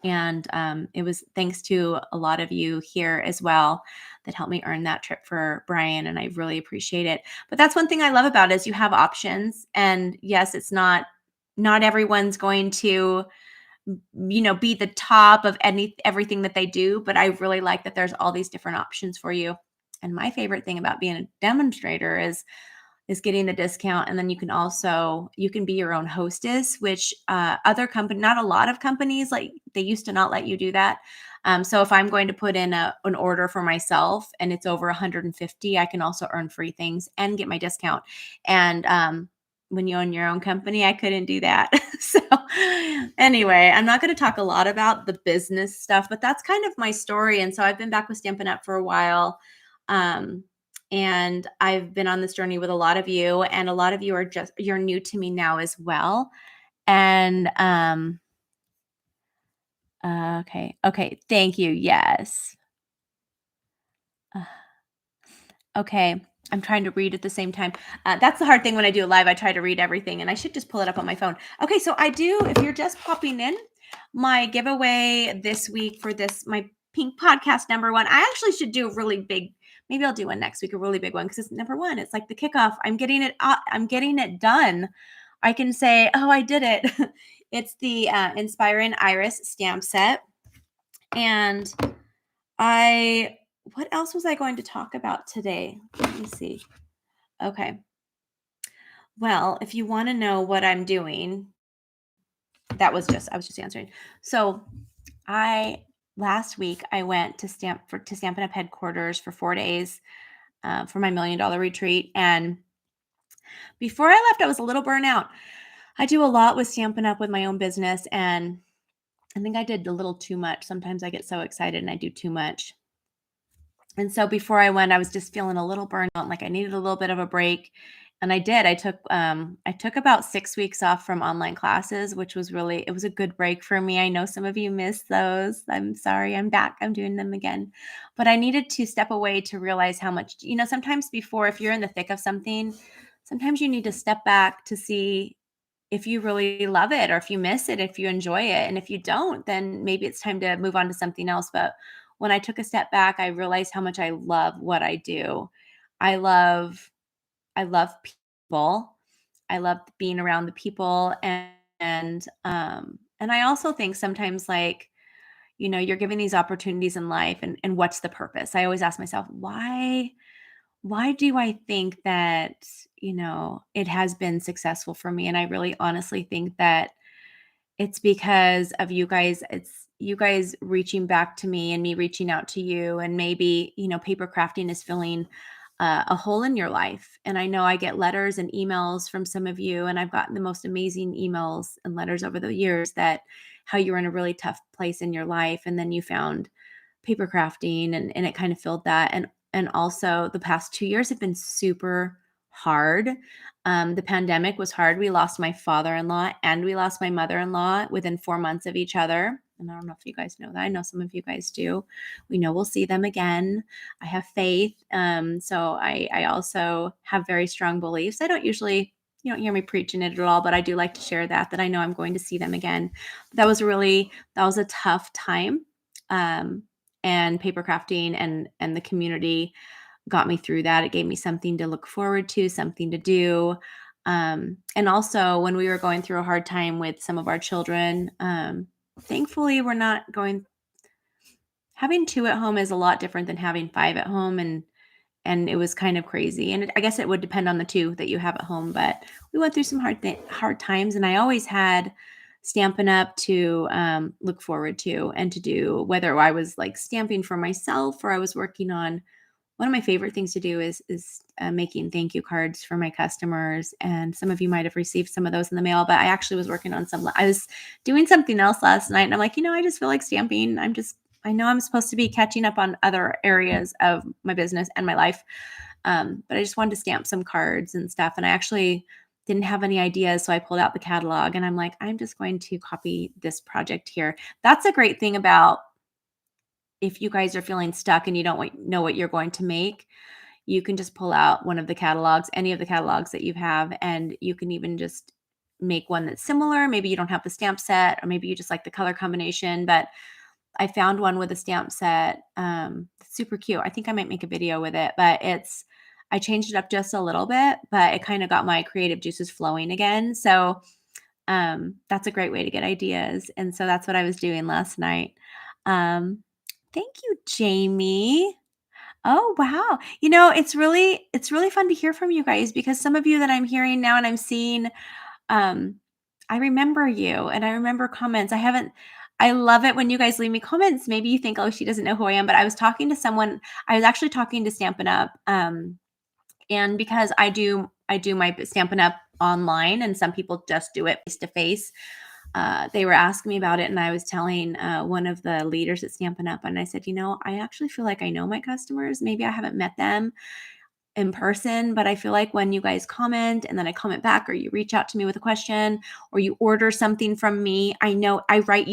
And it was thanks to a lot of you here as well that helped me earn that trip for Brian. And I really appreciate it. But that's one thing I love about it is you have options. And yes, it's not everyone's going to, be the top of everything that they do. But I really like that there's all these different options for you. And my favorite thing about being a demonstrator is getting the discount. And then you can be your own hostess, which not a lot of companies, like they used to not let you do that. So if I'm going to put in an order for myself and it's over 150, I can also earn free things and get my discount. And when you own your own company, I couldn't do that. So anyway, I'm not going to talk a lot about the business stuff, but that's kind of my story. And so I've been back with Stampin' Up for a while. And I've been on this journey with a lot of you, and a lot of you you're new to me now as well. And okay, thank you. Yes. Okay, I'm trying to read at the same time. That's the hard thing when I do a live. I try to read everything, and I should just pull it up on my phone. Okay, so if you're just popping in, my giveaway this week for my pink podcast number one. I actually should do a really big, maybe I'll do one next week, a really big one because it's number one. It's like the kickoff. I'm getting it. I'm getting it done. I can say, oh, I did it. It's the Inspiring Iris stamp set. And what else was I going to talk about today? Let me see. Okay. Well, if you want to know what I'm doing, I was just answering. So last week I went to Stampin' Up headquarters for 4 days for my $1 million retreat. And before I left, I was a little burnt out. I do a lot with Stampin' Up with my own business, and I think I did a little too much. Sometimes I get so excited and I do too much. And so before I went, I was just feeling a little burnt out, like I needed a little bit of a break. And I did. I took about 6 weeks off from online classes, which was it was a good break for me. I know some of you missed those. I'm sorry. I'm back. I'm doing them again. But I needed to step away to realize how much, sometimes before, if you're in the thick of something, sometimes you need to step back to see if you really love it or if you miss it, if you enjoy it. And if you don't, then maybe it's time to move on to something else. But when I took a step back, I realized how much I love what I do. I love I love people. I love being around the people, and I also think sometimes, like, you're given these opportunities in life, and what's the purpose? I always ask myself, why do I think that, it has been successful for me? And I really honestly think that it's because of you guys. It's you guys reaching back to me and me reaching out to you. And maybe, paper crafting is filling a hole in your life. And I know I get letters and emails from some of you, and I've gotten the most amazing emails and letters over the years that how you were in a really tough place in your life. And then you found paper crafting, and it kind of filled that. And also the past 2 years have been super hard. The pandemic was hard. We lost my father-in-law and we lost my mother-in-law within 4 months of each other. And I don't know if you guys know that. I know some of you guys do. We know we'll see them again. I have faith. So I also have very strong beliefs. I don't usually, you don't hear me preaching it at all, but I do like to share that I know I'm going to see them again. That was a tough time. And paper crafting and the community got me through that. It gave me something to look forward to, something to do. And also when we were going through a hard time with some of our children, thankfully we're not having 2 at home is a lot different than having 5 at home. And it was kind of crazy. And I guess it would depend on the 2 that you have at home, but we went through some hard times, and I always had Stampin' Up to look forward to and to do, whether I was like stamping for myself or I was working on. One of my favorite things to do is making thank you cards for my customers. And some of you might have received some of those in the mail, but I actually was working on some. I was doing something else last night, and I'm like, I just feel like stamping. I know I'm supposed to be catching up on other areas of my business and my life, but I just wanted to stamp some cards and stuff. And I actually didn't have any ideas, so I pulled out the catalog, and I'm like, I'm just going to copy this project here. That's a great thing about if you guys are feeling stuck and you don't know what you're going to make, you can just pull out one of the catalogs, any of the catalogs that you have, and you can even just make one that's similar. Maybe you don't have the stamp set, or maybe you just like the color combination. But I found one with a stamp set. Super cute. I think I might make a video with it, but I changed it up just a little bit, but it kind of got my creative juices flowing again. So that's a great way to get ideas. And so that's what I was doing last night. Thank you, Jamie. Oh, wow. It's really fun to hear from you guys, because some of you that I'm hearing now and I'm seeing, um, I remember you and I remember comments. I love it when you guys leave me comments. Maybe you think, oh, she doesn't know who I am, but I was talking to someone. I was actually talking to Stampin' Up. And because I do my Stampin' Up online, and some people just do it face to face. They were asking me about it, and I was telling one of the leaders at Stampin' Up, and I said, I actually feel like I know my customers. Maybe I haven't met them in person, but I feel like when you guys comment and then I comment back, or you reach out to me with a question, or you order something from me, I know I write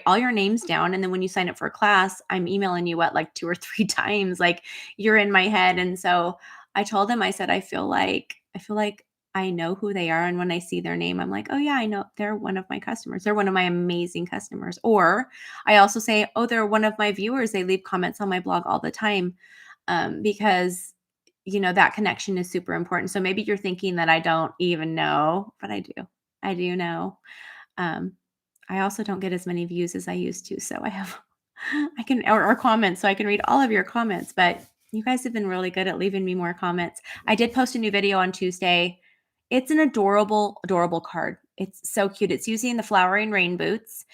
all your names down. And then when you sign up for a class, I'm emailing you like 2 or 3 times, like you're in my head. And so I told them, I said, I feel like I know who they are, and when I see their name, I'm like, "Oh, yeah, I know they're one of my customers. They're one of my amazing customers." Or I also say, "Oh, they're one of my viewers. They leave comments on my blog all the time." Because, that connection is super important. So maybe you're thinking that I don't even know, but I do. I do know. Um, I also don't get as many views as I used to, so I can or comments, so I can read all of your comments, but you guys have been really good at leaving me more comments. I did post a new video on Tuesday. It's an adorable, adorable card. It's so cute. It's using the flowering rain boots.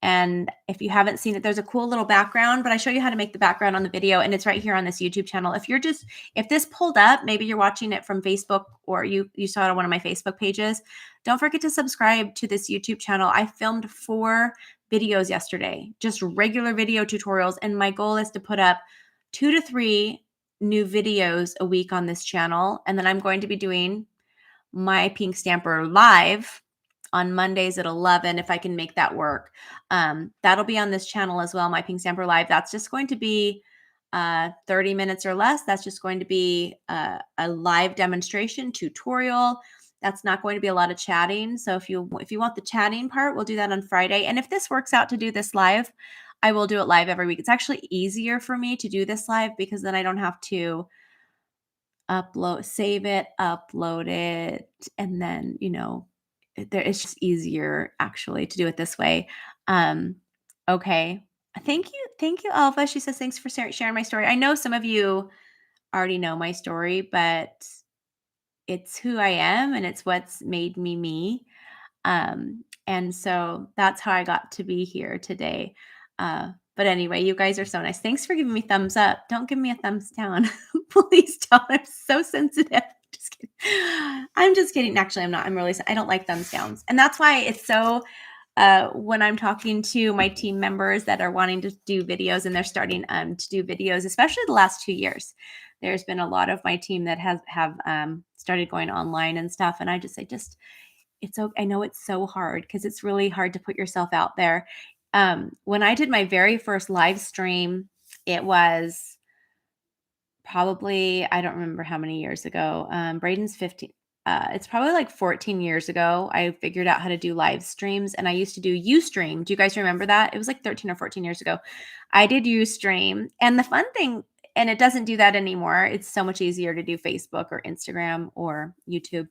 And if you haven't seen it, there's a cool little background, but I show you how to make the background on the video, and it's right here on this YouTube channel. If this pulled up, maybe you're watching it from Facebook or you saw it on one of my Facebook pages, don't forget to subscribe to this YouTube channel. I filmed 4 videos yesterday, just regular video tutorials, and my goal is to put up 2 to 3 new videos a week on this channel, and then I'm going to be doing my Pink Stamper live on Mondays at 11 if I can make that work. That'll be on this channel as well, my Pink Stamper live. That's just going to be 30 minutes or less. That's just going to be a live demonstration tutorial. That's not going to be a lot of chatting. So if you want the chatting part, we'll do that on Friday. And if this works out to do this live, I will do it live every week. It's actually easier for me to do this live because then I don't have to save it, upload it, and then, it's just easier actually to do it this way. Um, okay. Thank you, Alva. She says, thanks for sharing my story. I know some of you already know my story, but it's who I am and it's what's made me me. And so that's how I got to be here today. But anyway, you guys are so nice. Thanks for giving me thumbs up. Don't give me a thumbs down. Please don't. I'm so sensitive. Just kidding. I'm just kidding. Actually, I'm not. I don't like thumbs downs. And that's why it's so when I'm talking to my team members that are wanting to do videos and they're starting to do videos, especially the last 2 years, there's been a lot of my team that have started going online and stuff. And I just say, it's okay. I know it's so hard because it's really hard to put yourself out there. When I did my very first live stream, it was probably, I don't remember how many years ago. Braden's 15. It's probably like 14 years ago. I figured out how to do live streams, and I used to do Ustream. Do you guys remember that? It was like 13 or 14 years ago. I did Ustream, and the fun thing, and it doesn't do that anymore. It's so much easier to do Facebook or Instagram or YouTube.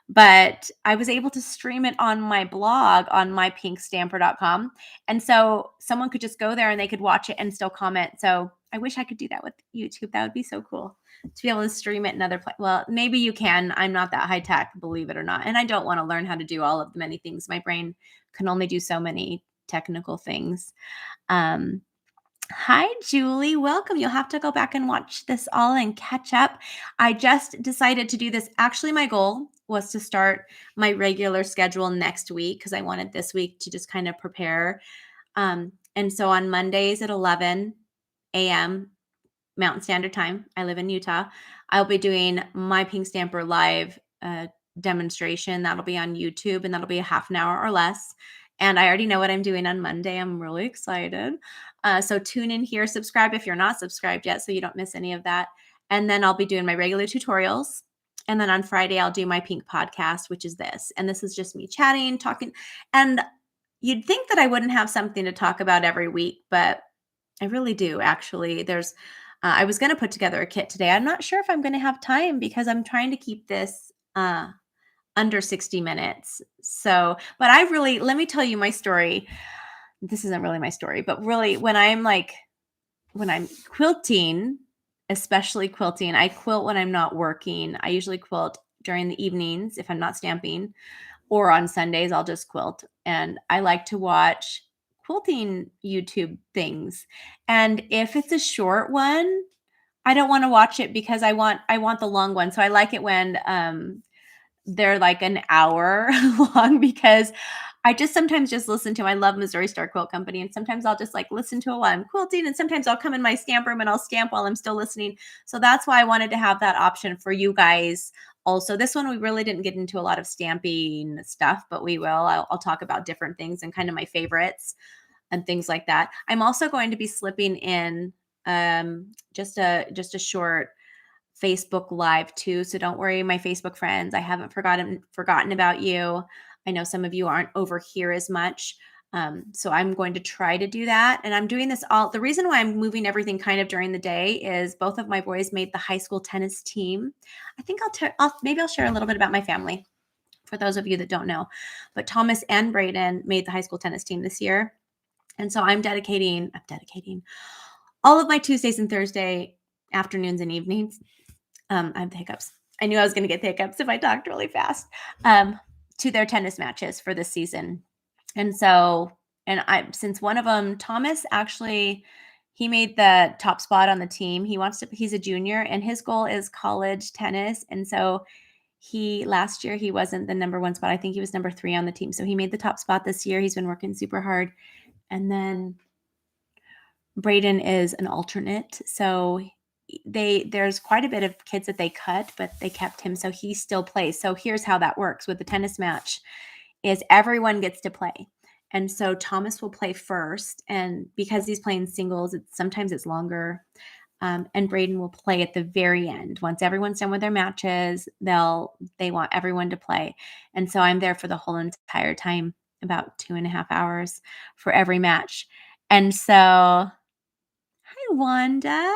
But I was able to stream it on my blog on mypinkstamper.com. And so someone could just go there and they could watch it and still comment. So I wish I could do that with YouTube. That would be so cool to be able to stream it in other places. Well, maybe you can. I'm not that high tech, believe it or not. And I don't want to learn how to do all of the many things. My brain can only do so many technical things. Hi, Julie. Welcome. You'll have to go back and watch this all and catch up. I just decided to do this. Actually, my goal was to start my regular schedule next week because I wanted this week to just kind of prepare. And so on Mondays at 11 a.m. Mountain Standard Time, I live in Utah, I'll be doing my Pink Stamper live demonstration. That'll be on YouTube and that'll be a half an hour or less. And I already know what I'm doing on Monday. I'm really excited. So tune in here, subscribe if you're not subscribed yet so you don't miss any of that. And then I'll be doing my regular tutorials. And then on Friday, I'll do my pink podcast, which is this. And this is just me chatting, talking. And you'd think that I wouldn't have something to talk about every week, but I really do, actually. I was going to put together a kit today. I'm not sure if I'm going to have time because I'm trying to keep this under 60 minutes. So, but let me tell you my story. This isn't really my story, but really when I'm quilting, especially quilting, I quilt when I'm not working. I usually quilt during the evenings if I'm not stamping, or on Sundays, I'll just quilt. And I like to watch quilting YouTube things. And if it's a short one, I don't want to watch it because I want the long one. So I like it when they're like an hour long because I just sometimes just listen to them. I love Missouri Star Quilt Company. And sometimes I'll just like listen to it while I'm quilting. And sometimes I'll come in my stamp room and I'll stamp while I'm still listening. So that's why I wanted to have that option for you guys. Also, this one, we really didn't get into a lot of stamping stuff, but we will. I'll talk about different things and kind of my favorites and things like that. I'm also going to be slipping in just a short Facebook Live too. So don't worry, my Facebook friends. I haven't forgotten about you. I know some of you aren't over here as much. So I'm going to try to do that. And I'm doing this all. The reason why I'm moving everything kind of during the day is both of my boys made the high school tennis team. I think maybe I'll share a little bit about my family for those of you that don't know. But Thomas and Brayden made the high school tennis team this year. And so I'm dedicating all of my Tuesdays and Thursday afternoons and evenings. I have the hiccups. I knew I was going to get the hiccups if I talked really fast. To their tennis matches for this season. And so, since one of them, Thomas, actually, he made the top spot on the team. He's a junior and his goal is college tennis. And so last year, he wasn't the number one spot. I think he was number 3 on the team. So he made the top spot this year. He's been working super hard. And then Brayden is an alternate. So there's quite a bit of kids that they cut, but they kept him. So he still plays. So here's how that works with the tennis match is everyone gets to play. And so Thomas will play first. And because he's playing singles, sometimes it's longer. And Brayden will play at the very end. Once everyone's done with their matches, they want everyone to play. And so I'm there for the whole entire time, about 2.5 hours for every match. And so hi, Wanda.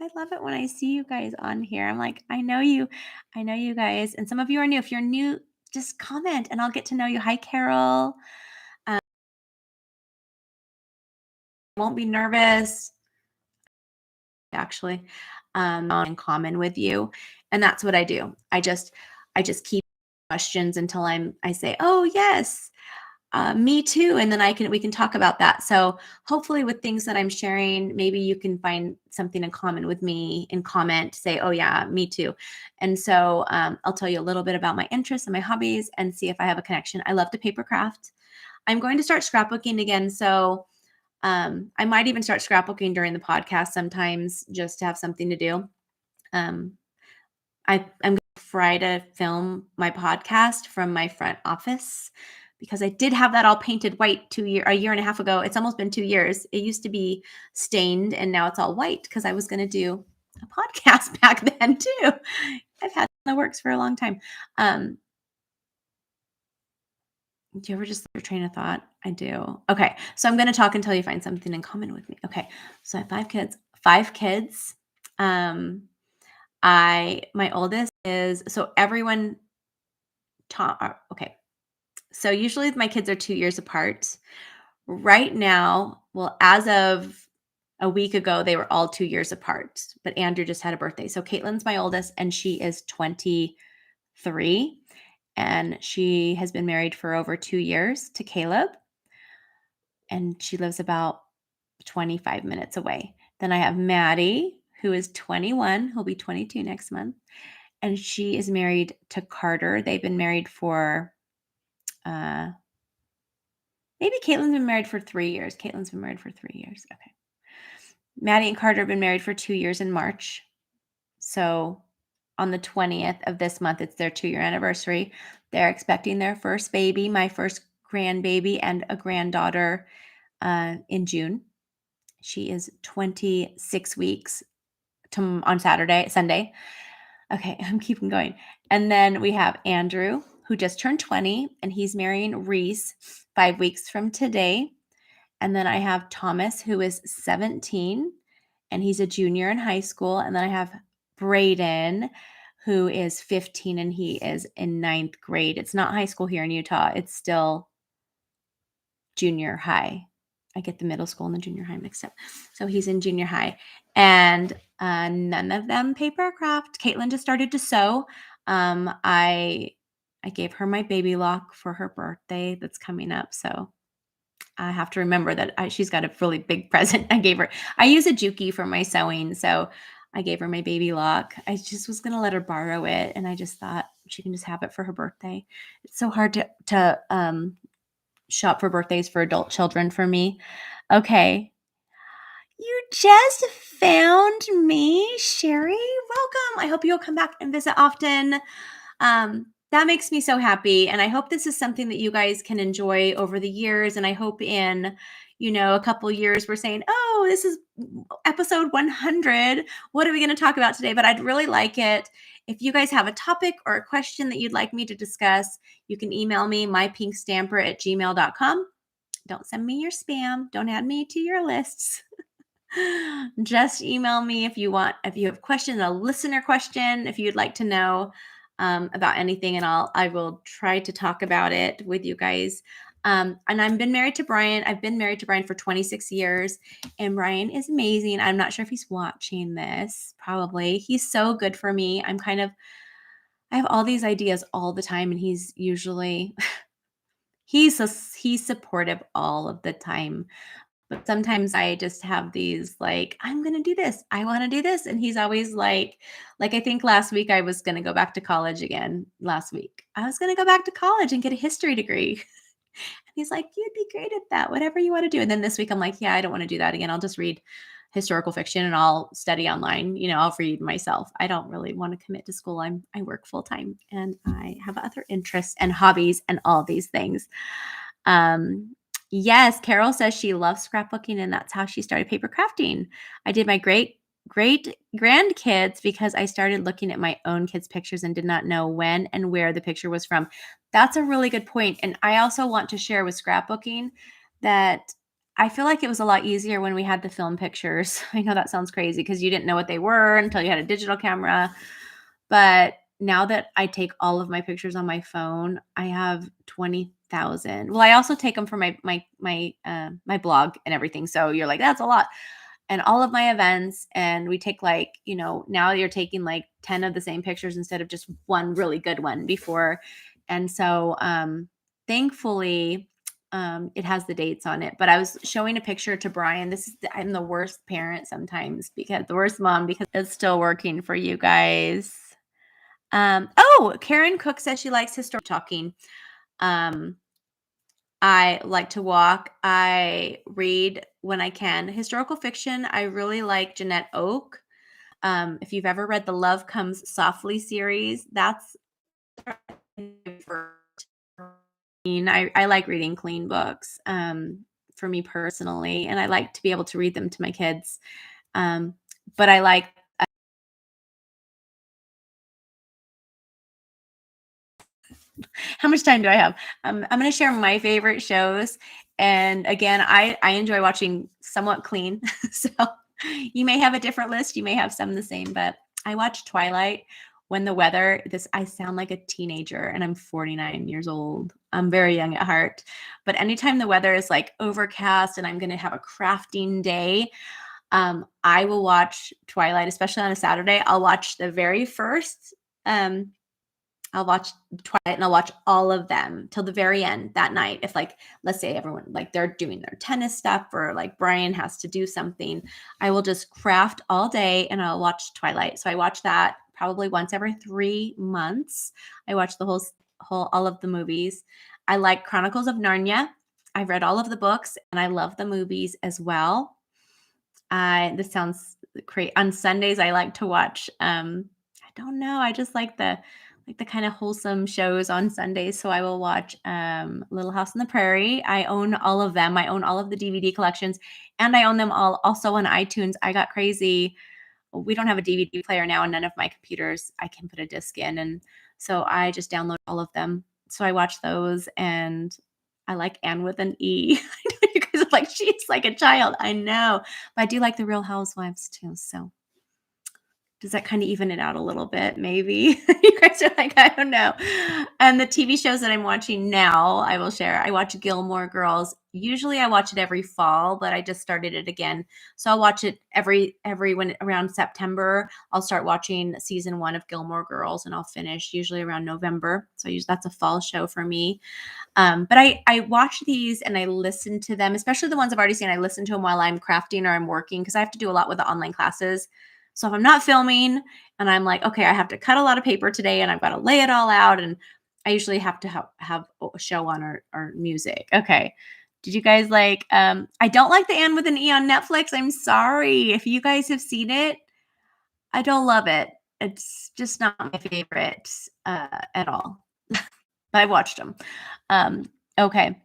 I love it when I see you guys on here. I'm like, I know you guys. And some of you are new. If you're new, just comment and I'll get to know you. Hi, Carol. Won't be nervous. Actually, in common with you. And that's what I do. I just keep questions until I say, oh yes. Me too. And then we can talk about that. So hopefully with things that I'm sharing, maybe you can find something in common with me and comment, say, oh yeah, me too. And so I'll tell you a little bit about my interests and my hobbies and see if I have a connection. I love to paper craft. I'm going to start scrapbooking again. So I might even start scrapbooking during the podcast sometimes just to have something to do. I'm going to try to film my podcast from my front office because I did have that all painted white a year and a half ago. It's almost been 2 years. It used to be stained and now it's all white because I was going to do a podcast back then too. I've had it in the works for a long time. Do you ever just lose your train of thought? I do. Okay. So I'm going to talk until you find something in common with me. Okay. So I have 5 kids. 5 kids. My oldest is so everyone okay. So usually my kids are 2 years apart. Right now, well, as of a week ago, they were all 2 years apart, but Andrew just had a birthday. So Caitlin's my oldest and she is 23 and she has been married for over 2 years to Caleb and she lives about 25 minutes away. Then I have Maddie, who is 21, who'll be 22 next month, and she is married to Carter. They've been married for maybe Caitlin's been married for 3 years. Caitlin's been married for 3 years. Okay. Maddie and Carter have been married for 2 years in March. So on the 20th of this month, it's their 2-year anniversary. They're expecting their first baby, my first grandbaby, and a granddaughter in June. She is 26 weeks on Sunday. Okay, I'm keeping going. And then we have Andrew, who just turned 20, and he's marrying Reese 5 weeks from today. And then I have Thomas, who is 17, and he's a junior in high school. And then I have Brayden, who is 15, and he is in 9th grade. It's not high school here in Utah. It's still junior high. I get the middle school and the junior high mixed up. So he's in junior high. And none of them paper craft. Caitlin just started to sew. I gave her my baby lock for her birthday that's coming up. So I have to remember that she's got a really big present I gave her. I use a Juki for my sewing. So I gave her my baby lock. I just was going to let her borrow it. And I just thought she can just have it for her birthday. It's so hard to shop for birthdays for adult children for me. Okay. You just found me, Sherry. Welcome. I hope you'll come back and visit often. That makes me so happy, and I hope this is something that you guys can enjoy over the years, and I hope in, a couple years we're saying, "Oh, this is episode 100. What are we gonna talk about today?" But I'd really like it if you guys have a topic or a question that you'd like me to discuss, you can email me, mypinkstamper@gmail.com. Don't send me your spam. Don't add me to your lists. Just email me if you have questions, a listener question, if you'd like to know about anything, and I will try to talk about it with you guys. And I've been married to Brian. I've been married to Brian for 26 years, and Brian is amazing. I'm not sure if he's watching this. Probably. He's so good for me. I have all these ideas all the time, and he's usually he's supportive all of the time. But sometimes I just have these like, I'm gonna do this. I want to do this. And he's always I think last week I was gonna go back to college again. Last week. I was gonna go back to college and get a history degree. And he's like, you'd be great at that, whatever you want to do. And then this week I'm like, yeah, I don't want to do that again. I'll just read historical fiction and I'll study online. I'll read myself. I don't really want to commit to school. I work full time and I have other interests and hobbies and all these things. Um, yes, Carol says she loves scrapbooking and that's how she started paper crafting. I did my great grandkids because I started looking at my own kids' pictures and did not know when and where the picture was from. That's a really good point. And I also want to share with scrapbooking that I feel like it was a lot easier when we had the film pictures. I know that sounds crazy because you didn't know what they were until you had a digital camera. But now that I take all of my pictures on my phone, I have 20,000. Well, I also take them for my blog and everything. So you're like, that's a lot. And all of my events, and we take now you're taking like 10 of the same pictures instead of just one really good one before. And so thankfully it has the dates on it. But I was showing a picture to Brian. I'm the worst parent sometimes, because the worst mom, because it's still working for you guys. Karen Cook says she likes historical talking. I like to walk. I read when I can. Historical fiction, I really like Jeanette Oak. If you've ever read the Love Comes Softly series, that's I like reading clean books for me personally, and I like to be able to read them to my kids. But I like how much time do I have? I'm going to share my favorite shows. And again, I enjoy watching somewhat clean. So you may have a different list. You may have some the same, but I watch Twilight when the weather, I sound like a teenager and I'm 49 years old. I'm very young at heart. But anytime the weather is like overcast and I'm going to have a crafting day, I will watch Twilight, especially on a Saturday. I'll watch the very first I'll watch Twilight and I'll watch all of them till the very end that night. If let's say everyone, they're doing their tennis stuff or Brian has to do something, I will just craft all day and I'll watch Twilight. So I watch that probably once every 3 months. I watch the all of the movies. I like Chronicles of Narnia. I've read all of the books and I love the movies as well. This sounds great. On Sundays, I like to watch, I don't know. I just like the kind of wholesome shows on Sundays. So I will watch Little House on the Prairie. I own all of them. I own all of the DVD collections and I own them all also on iTunes. I got crazy. We don't have a DVD player now and none of my computers I can put a disc in. And so I just download all of them. So I watch those, and I like Anne with an E. I know you guys are like, she's like a child. I know. But I do like the Real Housewives too. So does that kind of even it out a little bit? Maybe. You guys are like, I don't know. And the TV shows that I'm watching now, I will share. I watch Gilmore Girls. Usually I watch it every fall, but I just started it again. So I'll watch it every when around September. I'll start watching season 1 of Gilmore Girls and I'll finish usually around November. So that's a fall show for me. But I watch these and I listen to them, especially the ones I've already seen. I listen to them while I'm crafting or I'm working because I have to do a lot with the online classes. So if I'm not filming and I'm like, okay, I have to cut a lot of paper today and I've got to lay it all out, and I usually have to have a show on or music. Okay. Did you guys I don't like the Anne with an E on Netflix. I'm sorry. If you guys have seen it, I don't love it. It's just not my favorite at all. I watched them. Okay.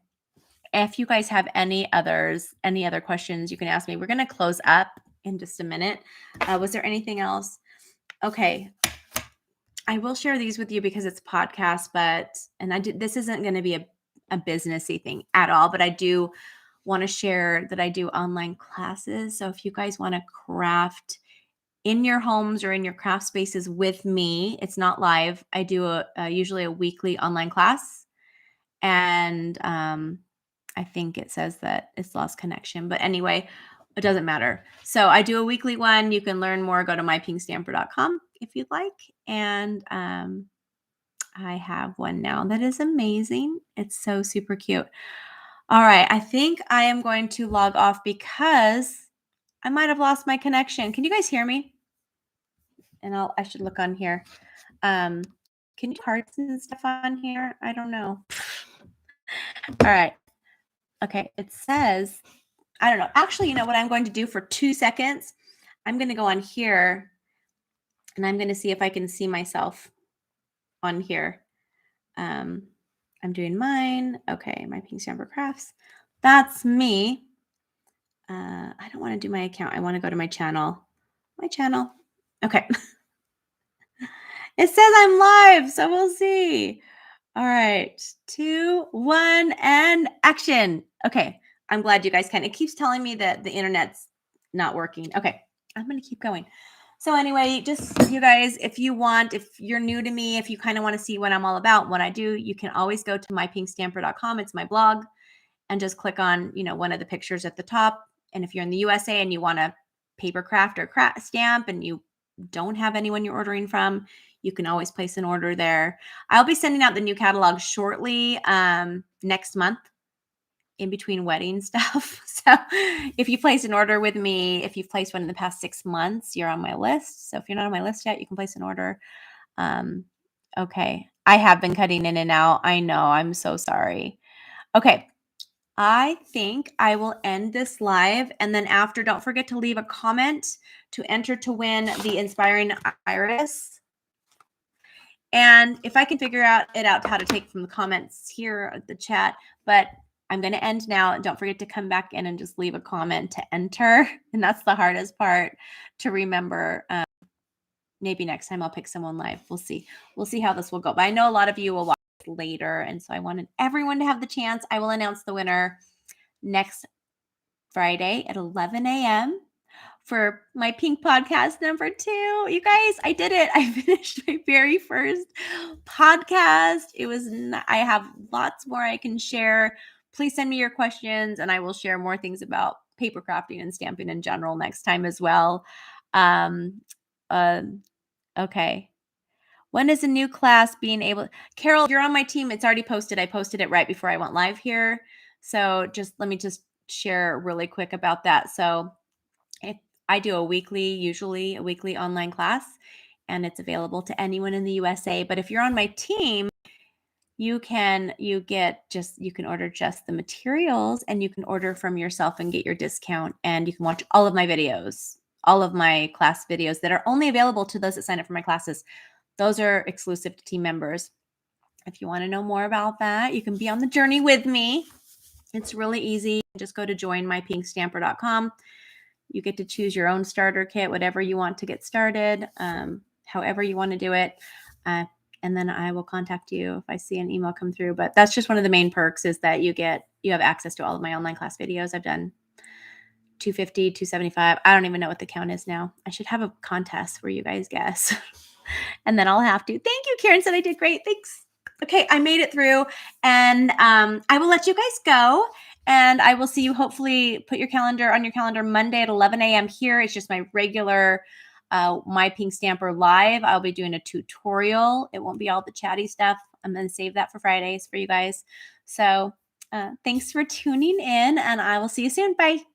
If you guys have any other questions, you can ask me. We're going to close up in just a minute. Was there anything else? Okay. I will share these with you because it's a podcast, this isn't going to be a businessy thing at all, but I do want to share that I do online classes. So if you guys want to craft in your homes or in your craft spaces with me, it's not live. I do usually a weekly online class, and I think it says that it's lost connection, but anyway, it doesn't matter. So I do a weekly one. You can learn more. Go to mypinkstamper.com if you'd like. And I have one now that is amazing. It's so super cute. All right. I think I am going to log off because I might have lost my connection. Can you guys hear me? And I should look on here. Can you do hearts and stuff on here? I don't know. All right. Okay. It says, I don't know. Actually, you know what I'm going to do for 2 seconds? I'm going to go on here and I'm going to see if I can see myself on here. I'm doing mine. Okay. My Pink Stamper Crafts. That's me. I don't want to do my account. I want to go to my channel. Okay. It says I'm live, so we'll see. All right. 2, 1, and action. Okay. I'm glad you guys can. It keeps telling me that the internet's not working. Okay. I'm going to keep going. So anyway, just you guys, if you're new to me, if you kind of want to see what I'm all about, what I do, you can always go to mypinkstamper.com. It's my blog, and just click on, one of the pictures at the top. And if you're in the USA and you want a paper craft or stamp and you don't have anyone you're ordering from, you can always place an order there. I'll be sending out the new catalog shortly, next month, in between wedding stuff. So if you place an order with me, if you've placed one in the past 6 months, you're on my list. So if you're not on my list yet, you can place an order. Okay. I have been cutting in and out. I know. I'm so sorry. Okay. I think I will end this live. And then after, don't forget to leave a comment to enter to win the Inspiring Iris. And if I can figure it out how to take from the comments here at the chat, but I'm going to end now. Don't forget to come back in and just leave a comment to enter. And that's the hardest part to remember. Maybe next time I'll pick someone live. We'll see. We'll see how this will go. But I know a lot of you will watch later. And so I wanted everyone to have the chance. I will announce the winner next Friday at 11 a.m. for my pink podcast number 2. You guys, I did it. I finished my very first podcast. I have lots more I can share. Please send me your questions and I will share more things about paper crafting and stamping in general next time as well. Okay. When is a new class being able? Carol, you're on my team. It's already posted. I posted it right before I went live here. So let me just share really quick about that. So I do usually a weekly online class, and it's available to anyone in the USA. But if you're on my team, you can order just the materials, and you can order from yourself and get your discount, and you can watch all of my videos, all of my class videos that are only available to those that sign up for my classes. Those are exclusive to team members. If you want to know more about that, you can be on the journey with me. It's really easy. Just go to joinmypinkstamper.com. You get to choose your own starter kit, whatever you want to get started, however you want to do it. And then I will contact you if I see an email come through. But that's just one of the main perks, is that you have access to all of my online class videos. I've done 250, 275. I don't even know what the count is now. I should have a contest where you guys guess. And then I'll have to. Thank you. Karen said I did great. Thanks. Okay, I made it through, and I will let you guys go, and I will see you, hopefully put your calendar on your calendar, Monday at 11 a.m. here. It's just my regular My Pink Stamper live. I'll be doing a tutorial. It won't be all the chatty stuff. I'm going to save that for Fridays for you guys. So thanks for tuning in, and I will see you soon. Bye.